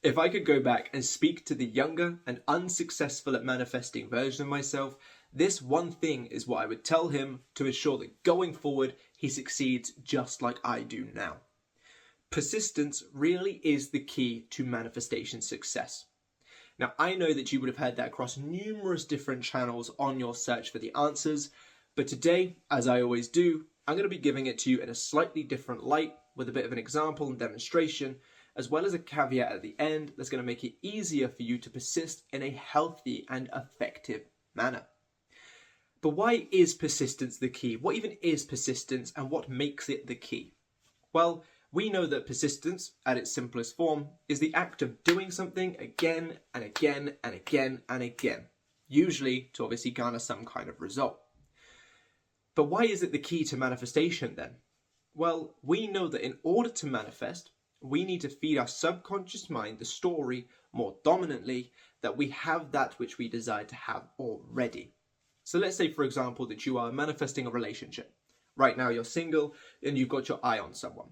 If I could go back and speak to the younger and unsuccessful at manifesting version of myself, this one thing is what I would tell him to ensure that going forward he succeeds just like I do now. Persistence really is the key to manifestation success. Now, I know that you would have heard that across numerous different channels on your search for the answers, but today, as I always do, I'm going to be giving it to you in a slightly different light with a bit of an example and demonstration, as well as a caveat at the end that's going to make it easier for you to persist in a healthy and effective manner. But why is persistence the key? What even is persistence and what makes it the key? Well, we know that persistence, at its simplest form, is the act of doing something again and again and again and again, usually to obviously garner some kind of result. But why is it the key to manifestation then? Well, we know that in order to manifest, we need to feed our subconscious mind the story more dominantly that we have that which we desire to have already. So let's say, for example, that you are manifesting a relationship. Right now you're single and you've got your eye on someone.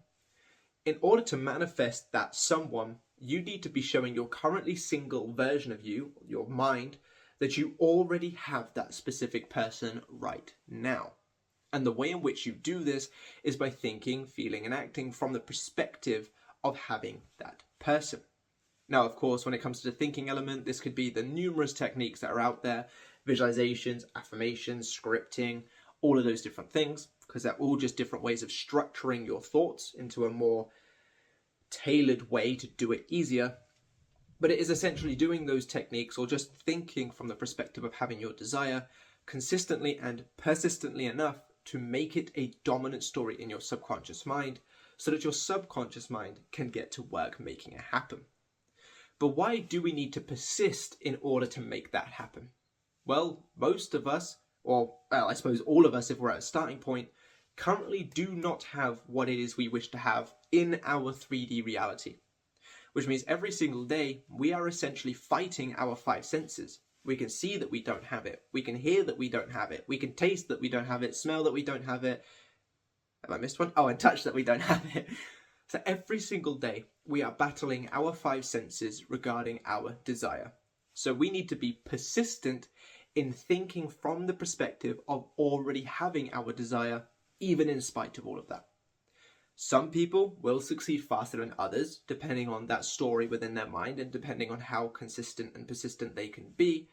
In order to manifest that someone, you need to be showing your currently single version of you, your mind, that you already have that specific person right now. And the way in which you do this is by thinking, feeling, and acting from the perspective of having that person. Now, of course, when it comes to the thinking element, this could be the numerous techniques that are out there, visualizations, affirmations, scripting, all of those different things, because they're all just different ways of structuring your thoughts into a more tailored way to do it easier. But it is essentially doing those techniques or just thinking from the perspective of having your desire consistently and persistently enough to make it a dominant story in your subconscious mind so that your subconscious mind can get to work making it happen. But why do we need to persist in order to make that happen? Well, most of us, I suppose all of us if we're at a starting point, currently do not have what it is we wish to have in our 3D reality. Which means every single day we are essentially fighting our five senses. We can see that we don't have it. We can hear that we don't have it. We can taste that we don't have it. Smell that we don't have it. Have I missed one? Oh, and touch that we don't have it. So every single day we are battling our five senses regarding our desire. So we need to be persistent in thinking from the perspective of already having our desire, even in spite of all of that. Some people will succeed faster than others, depending on that story within their mind and depending on how consistent and persistent they can be.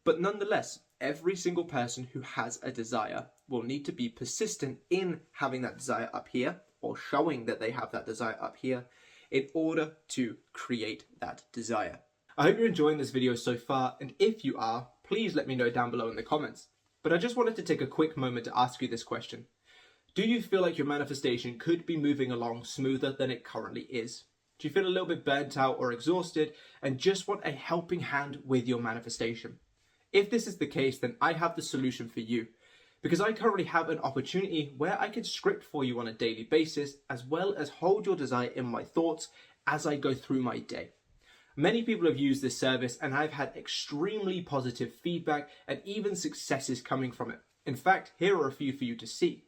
But nonetheless, every single person who has a desire will need to be persistent in having that desire up here or showing that they have that desire up here in order to create that desire. I hope you're enjoying this video so far, and if you are, please let me know down below in the comments. But I just wanted to take a quick moment to ask you this question. Do you feel like your manifestation could be moving along smoother than it currently is? Do you feel a little bit burnt out or exhausted and just want a helping hand with your manifestation? If this is the case, then I have the solution for you, because I currently have an opportunity where I can script for you on a daily basis, as well as hold your desire in my thoughts as I go through my day. Many people have used this service and I've had extremely positive feedback and even successes coming from it. In fact, here are a few for you to see.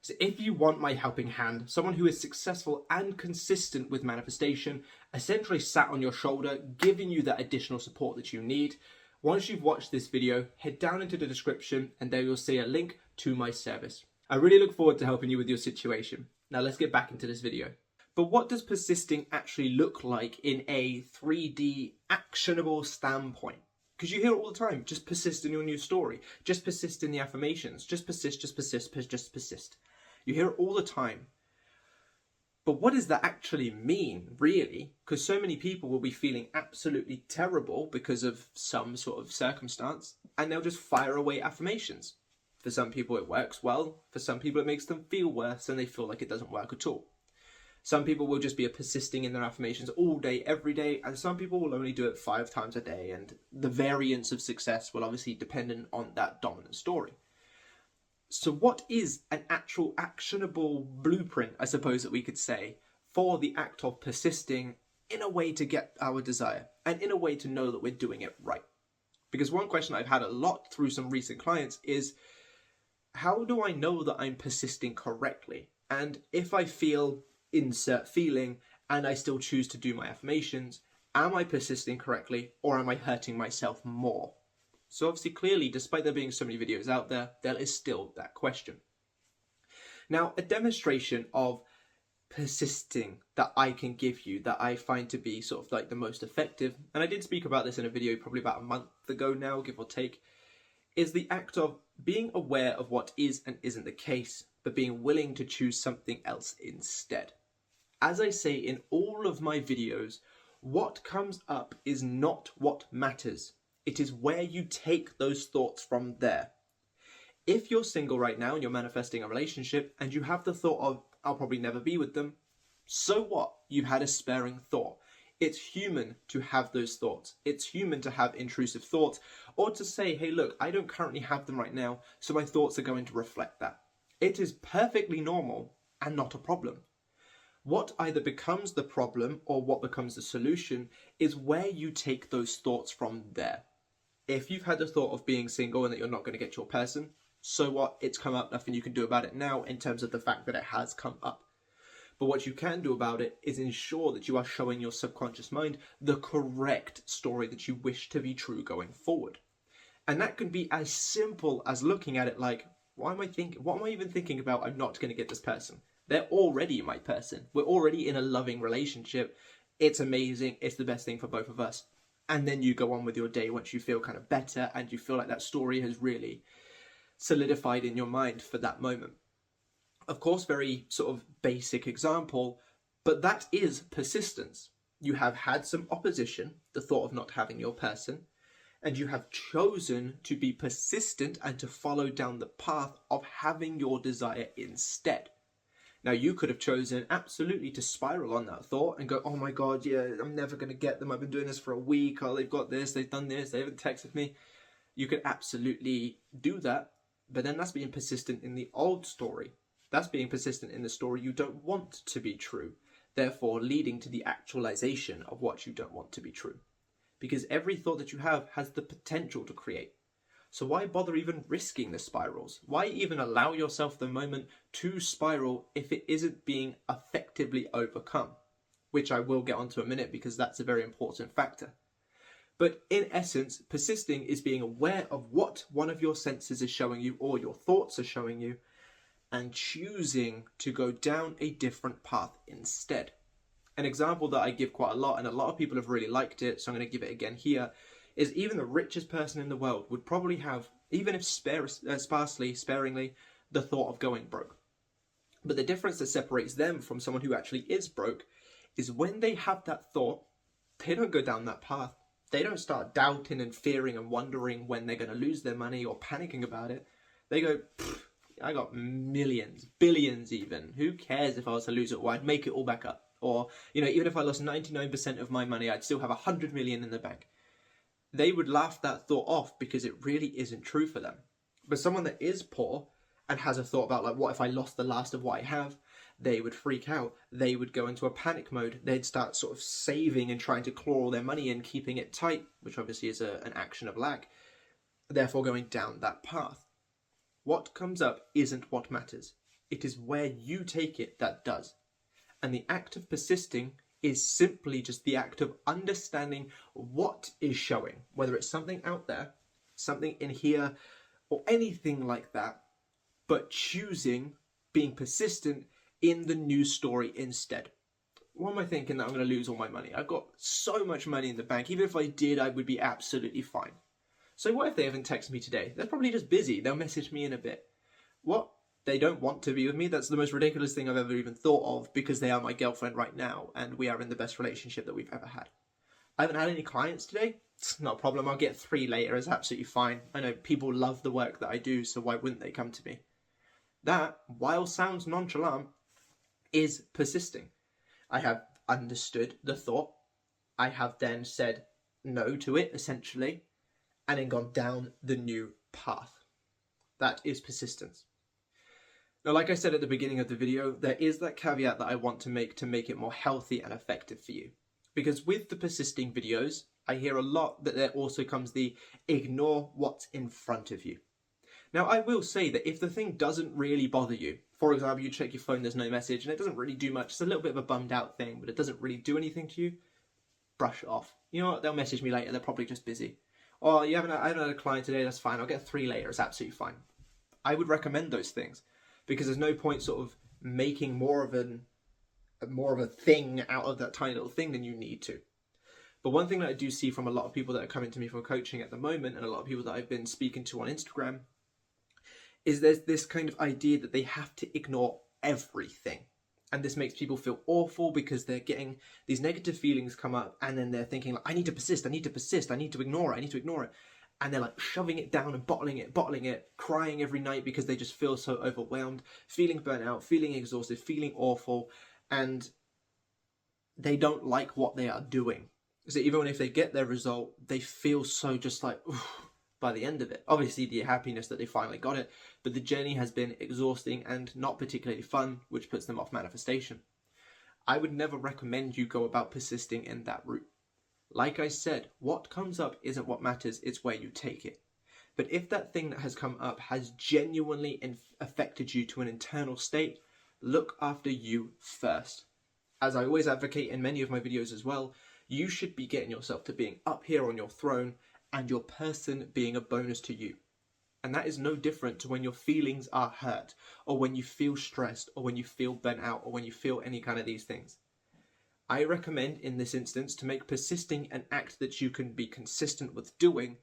So if you want my helping hand, someone who is successful and consistent with manifestation, essentially sat on your shoulder, giving you that additional support that you need, once you've watched this video, head down into the description and there you'll see a link to my service. I really look forward to helping you with your situation. Now let's get back into this video. But what does persisting actually look like in a 3D actionable standpoint? Because you hear it all the time, just persist in your new story, just persist in the affirmations, just persist, just persist. You hear it all the time. But what does that actually mean, really? Because so many people will be feeling absolutely terrible because of some sort of circumstance, and they'll just fire away affirmations. For some people it works well, for some people it makes them feel worse and they feel like it doesn't work at all. Some people will just be persisting in their affirmations all day, every day, and some people will only do it 5 times a day, and the variance of success will obviously depend on that dominant story. So what is an actual actionable blueprint, I suppose that we could say, for the act of persisting in a way to get our desire, and in a way to know that we're doing it right? Because one question I've had a lot through some recent clients is, how do I know that I'm persisting correctly? And if I feel insert feeling and I still choose to do my affirmations, Am I persisting correctly, or am I hurting myself more? So obviously, clearly, despite there being so many videos out there, there is still that question. Now, a demonstration of persisting that I can give you that I find to be sort of like the most effective, and I did speak about this in a video probably about a month ago now, give or take, is the act of being aware of what is and isn't the case, but being willing to choose something else instead. As I say in all of my videos, what comes up is not what matters. It is where you take those thoughts from there. If you're single right now and you're manifesting a relationship and you have the thought of, I'll probably never be with them, so what? You've had a sparing thought. It's human to have those thoughts. It's human to have intrusive thoughts, or to say, hey, look, I don't currently have them right now, so my thoughts are going to reflect that. It is perfectly normal and not a problem. What either becomes the problem or what becomes the solution is where you take those thoughts from there. If you've had the thought of being single and that you're not going to get your person, so what? It's come up, nothing you can do about it now in terms of the fact that it has come up. But what you can do about it is ensure that you are showing your subconscious mind the correct story that you wish to be true going forward. And that can be as simple as looking at it like, what am I even thinking about? I'm not going to get this person. They're already my person. We're already in a loving relationship. It's amazing. It's the best thing for both of us. And then you go on with your day once you feel kind of better and you feel like that story has really solidified in your mind for that moment. Of course, very sort of basic example, but that is persistence. You have had some opposition, the thought of not having your person, and you have chosen to be persistent and to follow down the path of having your desire instead. Now, you could have chosen absolutely to spiral on that thought and go, oh my God, yeah, I'm never going to get them. I've been doing this for a week. Oh, they've got this, they've done this, they haven't texted me. You could absolutely do that, but then that's being persistent in the old story. That's being persistent in the story you don't want to be true, therefore leading to the actualization of what you don't want to be true. Because every thought that you have has the potential to create. So why bother even risking the spirals? Why even allow yourself the moment to spiral if it isn't being effectively overcome? Which I will get onto in a minute because that's a very important factor. But in essence, persisting is being aware of what one of your senses is showing you or your thoughts are showing you, and choosing to go down a different path instead. An example that I give quite a lot, and a lot of people have really liked it, so I'm going to give it again here, is even the richest person in the world would probably have, even if sparingly, the thought of going broke. But the difference that separates them from someone who actually is broke is when they have that thought, they don't go down that path. They don't start doubting and fearing and wondering when they're going to lose their money or panicking about it. They go, I got millions, billions even. Who cares if I was to lose it, or I'd make it all back up. Or, even if I lost 99% of my money, I'd still have 100 million in the bank. They would laugh that thought off because it really isn't true for them. But someone that is poor and has a thought about, like, what if I lost the last of what I have? They would freak out. They would go into a panic mode. They'd start sort of saving and trying to claw all their money in, keeping it tight, which obviously is an action of lack, therefore going down that path. What comes up isn't what matters. It is where you take it that does. And the act of persisting is simply just the act of understanding what is showing, whether it's something out there, something in here, or anything like that, but choosing, being persistent in the new story instead. Why am I thinking that I'm going to lose all my money? I've got so much money in the bank. Even if I did, I would be absolutely fine. So what if they haven't texted me today? They're probably just busy. They'll message me in a bit. What? They don't want to be with me? That's the most ridiculous thing I've ever even thought of, because they are my girlfriend right now and we are in the best relationship that we've ever had. I haven't had any clients today. It's not a problem. I'll get 3 later. It's absolutely fine. I know people love the work that I do, so why wouldn't they come to me? That, while sounds nonchalant, is persisting. I have understood the thought. I have then said no to it, essentially, and then gone down the new path. That is persistence. Now, like I said at the beginning of the video, there is that caveat that I want to make it more healthy and effective for you. Because with the persisting videos, I hear a lot that there also comes the ignore what's in front of you. Now, I will say that if the thing doesn't really bother you, for example, you check your phone, there's no message, and it doesn't really do much, it's a little bit of a bummed out thing, but it doesn't really do anything to you, brush it off. You know what? They'll message me later. They're probably just busy. Or I haven't had a client today. That's fine. I'll get 3 later. It's absolutely fine. I would recommend those things because there's no point sort of making more of a thing out of that tiny little thing than you need to. But one thing that I do see from a lot of people that are coming to me for coaching at the moment, and a lot of people that I've been speaking to on Instagram, is there's this kind of idea that they have to ignore everything. And this makes people feel awful because they're getting these negative feelings come up, and then they're thinking, like, I need to persist, I need to persist, I need to ignore it. And they're like shoving it down and bottling it, crying every night because they just feel so overwhelmed, feeling burnt out, feeling exhausted, feeling awful, and they don't like what they are doing. So even if they get their result, they feel so just like, by the end of it. Obviously the happiness that they finally got it, but the journey has been exhausting and not particularly fun, which puts them off manifestation. I would never recommend you go about persisting in that route. Like I said, what comes up isn't what matters, it's where you take it. But if that thing that has come up has genuinely affected you to an internal state, look after you first. As I always advocate in many of my videos as well, you should be getting yourself to being up here on your throne and your person being a bonus to you. And that is no different to when your feelings are hurt, or when you feel stressed, or when you feel burnt out, or when you feel any kind of these things. I recommend in this instance to make persisting an act that you can be consistent with doing,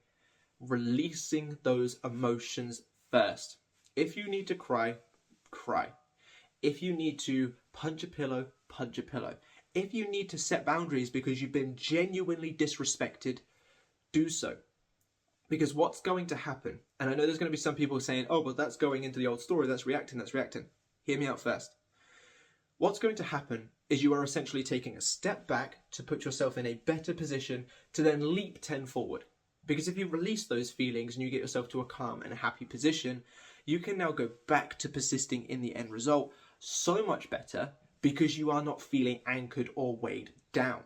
releasing those emotions first. If you need to cry, cry. If you need to punch a pillow, punch a pillow. If you need to set boundaries because you've been genuinely disrespected, do so. Because what's going to happen, and I know there's going to be some people saying, oh, well, that's going into the old story, that's reacting. Hear me out first. What's going to happen is you are essentially taking a step back to put yourself in a better position to then leap 10 forward. Because if you release those feelings and you get yourself to a calm and a happy position, you can now go back to persisting in the end result so much better because you are not feeling anchored or weighed down.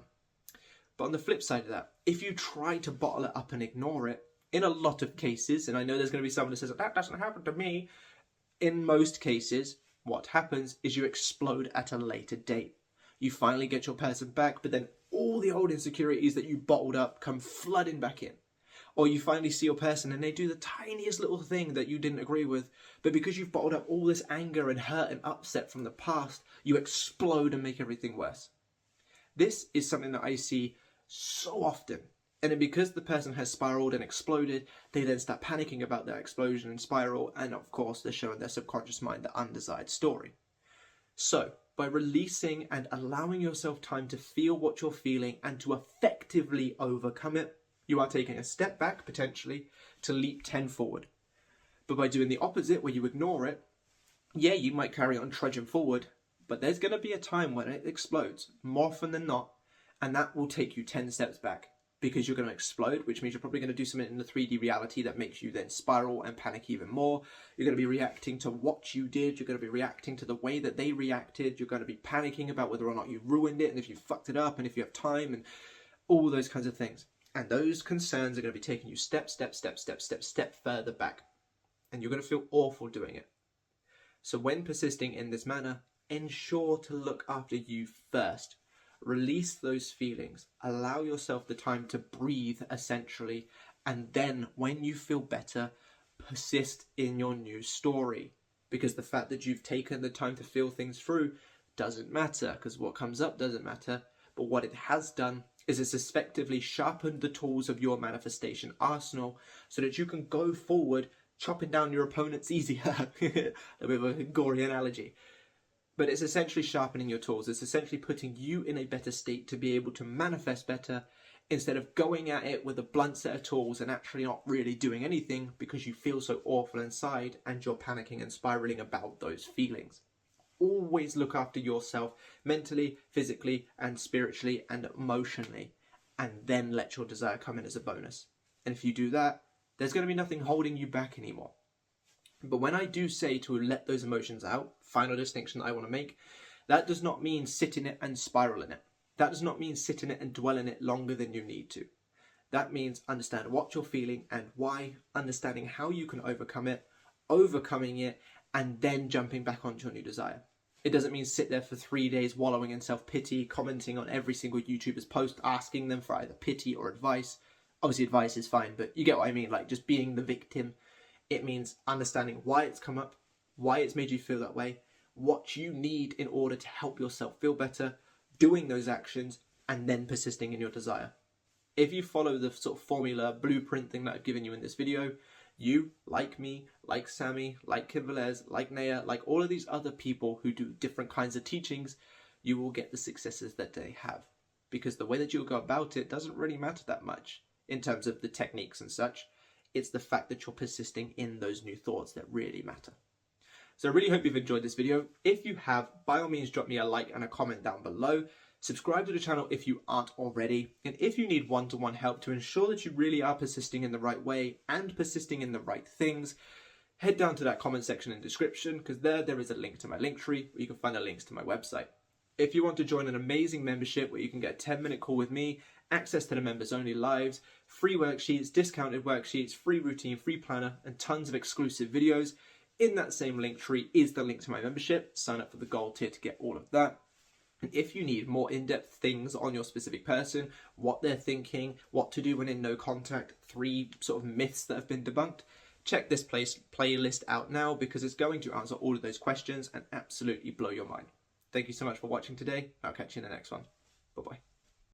But on the flip side of that, if you try to bottle it up and ignore it, in a lot of cases, and I know there's going to be someone that says, that doesn't happen to me, in most cases, what happens is you explode at a later date. You finally get your person back, but then all the old insecurities that you bottled up come flooding back in. Or you finally see your person and they do the tiniest little thing that you didn't agree with, but because you've bottled up all this anger and hurt and upset from the past, you explode and make everything worse. This is something that I see so often. And then because the person has spiraled and exploded, they then start panicking about their explosion and spiral, and of course they're showing their subconscious mind the undesired story. So, by releasing and allowing yourself time to feel what you're feeling and to effectively overcome it, you are taking a step back, potentially, to leap 10 forward. But by doing the opposite, where you ignore it, yeah, you might carry on trudging forward, but there's going to be a time when it explodes, more often than not, and that will take you 10 steps back. Because you're going to explode, which means you're probably going to do something in the 3D reality that makes you then spiral and panic even more. You're going to be reacting to what you did. You're going to be reacting to the way that they reacted. You're going to be panicking about whether or not you ruined it and if you fucked it up and if you have time and all those kinds of things. And those concerns are going to be taking you step further back. And you're going to feel awful doing it. So when persisting in this manner, ensure to look after you first. Release those feelings, allow yourself the time to breathe essentially, and then when you feel better, persist in your new story. Because the fact that you've taken the time to feel things through doesn't matter, because what comes up doesn't matter, but what it has done is it's effectively sharpened the tools of your manifestation arsenal so that you can go forward chopping down your opponents easier. A bit of a gory analogy. But it's essentially sharpening your tools. It's essentially putting you in a better state to be able to manifest better instead of going at it with a blunt set of tools and actually not really doing anything because you feel so awful inside and you're panicking and spiraling about those feelings. Always look after yourself mentally, physically, and spiritually and emotionally, and then let your desire come in as a bonus. And if you do that, there's going to be nothing holding you back anymore. But when I do say to let those emotions out, final distinction that I want to make, that does not mean sit in it and spiral in it. That does not mean sit in it and dwell in it longer than you need to. That means understand what you're feeling and why, understanding how you can overcome it, overcoming it, and then jumping back onto your new desire. It doesn't mean sit there for 3 days wallowing in self-pity, commenting on every single YouTuber's post, asking them for either pity or advice. Obviously advice is fine, but you get what I mean, like just being the victim. It means understanding why it's come up, why it's made you feel that way, what you need in order to help yourself feel better, doing those actions, and then persisting in your desire. If you follow the sort of formula, blueprint thing that I've given you in this video, you, like me, like Sammy, like Kim Velez, like Naya, like all of these other people who do different kinds of teachings, you will get the successes that they have. Because the way that you'll go about it doesn't really matter that much in terms of the techniques and such. It's the fact that you're persisting in those new thoughts that really matter. So I really hope you've enjoyed this video. If you have, by all means drop me a like and a comment down below. Subscribe to the channel if you aren't already. And if you need one-to-one help to ensure that you really are persisting in the right way and persisting in the right things, head down to that comment section and description, because there is a link to my Linktree where you can find the links to my website. If you want to join an amazing membership where you can get a 10-minute call with me, access to the members only lives, free worksheets, discounted worksheets, free routine, free planner, and tons of exclusive videos, in that same Linktree is the link to my membership. Sign up for the gold tier to get all of that. And if you need more in-depth things on your specific person, what they're thinking, what to do when in no contact, 3 sort of myths that have been debunked, check this playlist out now, because it's going to answer all of those questions and absolutely blow your mind. Thank you so much for watching today. I'll catch you in the next one. Bye-bye.